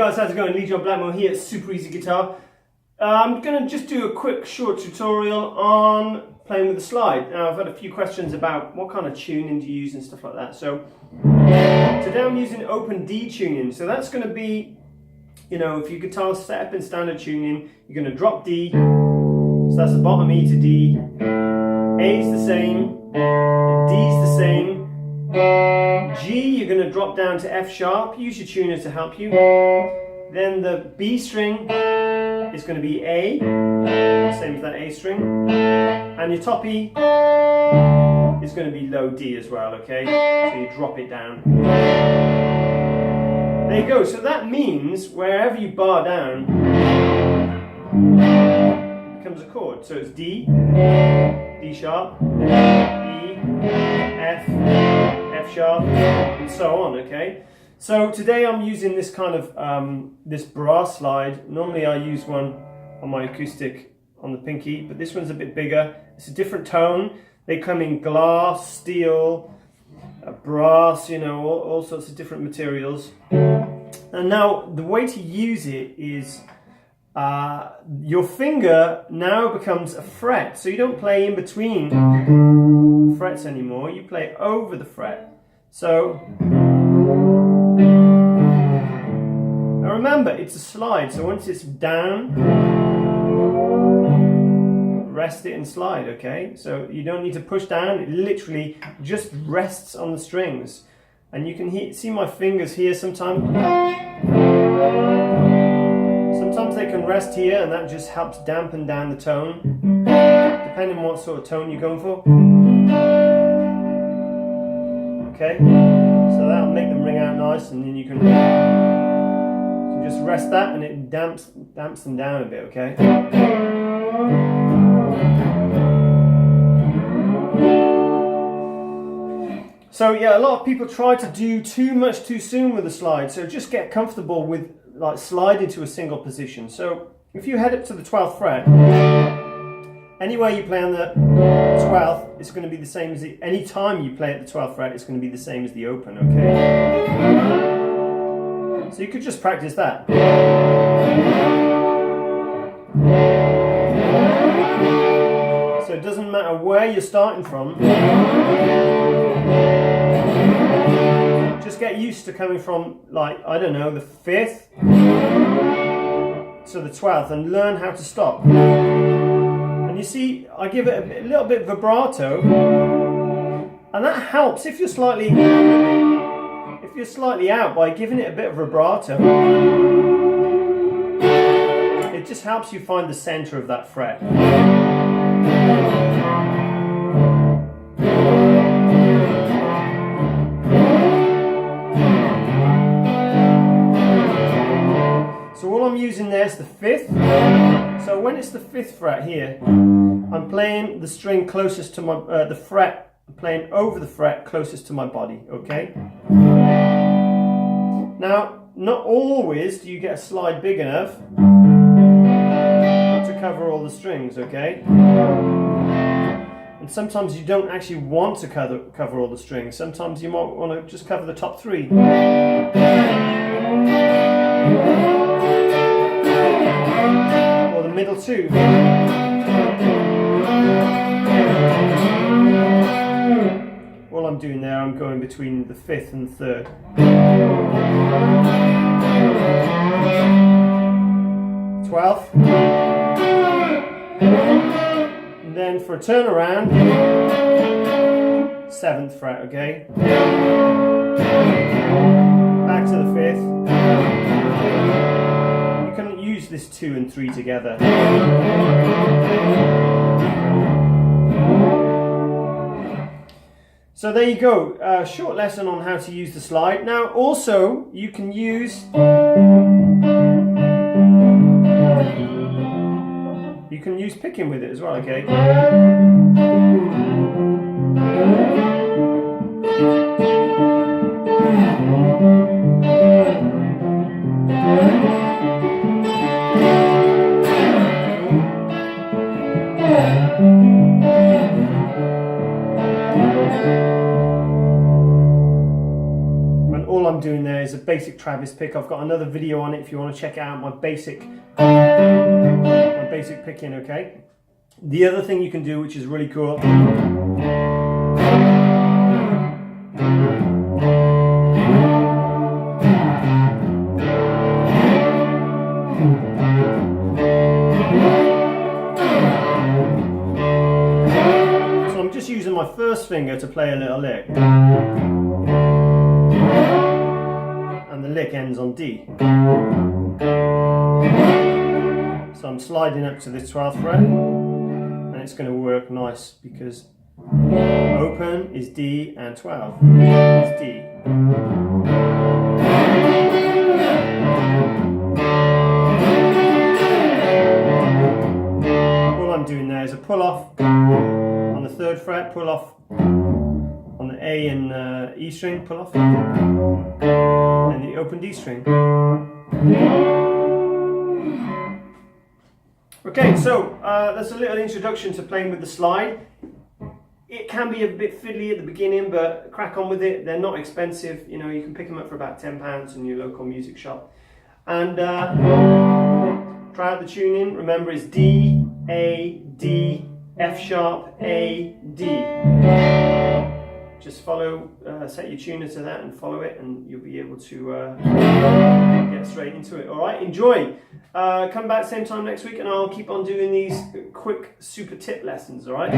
guys, how's it going? Lee John Blackmore here at Super Easy Guitar. I'm going to just do a quick short tutorial on playing with the slide. Now I've had a few questions about what kind of tuning do you use and stuff like that. So today I'm using open D tuning. So that's going to be, you know, if your guitar's set up in standard tuning, you're going to drop D. So that's the bottom E to D. A's the same. D's the same. G, you're going to drop down to F sharp. Use your tuner to help you. Then the B string is going to be A, same as that A string. And your top E is going to be low D as well, okay? So you drop it down. There you go. So that means wherever you bar down, it becomes a chord. So it's D, D sharp, E, F, F sharp, and so on, okay? So today I'm using this kind of, this brass slide. Normally I use one on my acoustic on the pinky, but this one's a bit bigger. It's a different tone. They come in glass, steel, brass, you know, all sorts of different materials. And now the way to use it is your finger now becomes a fret. So you don't play in between frets anymore. You play over the fret. So now remember, it's a slide, so once it's down, rest it and slide, okay? So you don't need to push down, it literally just rests on the strings. And you can see my fingers here sometimes. Sometimes they can rest here and that just helps dampen down the tone, depending on what sort of tone you're going for. Okay, so that'll make them ring out nice, and then you can just rest that and it damps them down a bit, okay? So yeah, a lot of people try to do too much too soon with the slide, so just get comfortable with like sliding to a single position. So if you head up to the 12th fret, anywhere you play on the 12th, it's going to be the same as any time you play at the 12th fret, it's going to be the same as the open, okay? So you could just practice that. So it doesn't matter where you're starting from. Just get used to coming from, like, I don't know, the 5th to the 12th and learn how to stop. And you see, I give it a little bit vibrato, and that helps if you're slightly out by giving it a bit of vibrato. It just helps you find the center of that fret. So all I'm using there is the 5th. So when it's the 5th fret here, I'm playing the string closest to my, the fret, I'm playing over the fret closest to my body, okay? Now, not always do you get a slide big enough to cover all the strings, okay? And sometimes you don't actually want to cover all the strings. Sometimes you might want to just cover the top 3. Or the middle 2. All I'm doing there, I'm going between the 5th and the 3rd. 12th. And then for a turnaround, 7th fret, okay? Back to the 5th. You can use this 2 and 3 together. So there you go, a short lesson on how to use the slide. Now also you can use picking with it as well, okay? all I'm doing there is a basic Travis pick. I've got another video on it if you want to check out my basic picking, okay? The other thing you can do, which is really cool, so I'm just using my first finger to play a little lick, and the lick ends on D. So I'm sliding up to the 12th fret, and it's going to work nice because open is D and 12 is D. All I'm doing there is a pull off on the 3rd fret, pull off on the A and E string, pull off, and the open D string. Okay, so that's a little introduction to playing with the slide. It can be a bit fiddly at the beginning, but crack on with it. They're not expensive. You know, you can pick them up for about £10 in your local music shop. And try out the tuning. Remember, it's D, A, D, F sharp, A, D. Just follow, set your tuner to that and follow it, and you'll be able to get straight into it. All right, enjoy. Come back same time next week, and I'll keep on doing these quick super tip lessons. All right.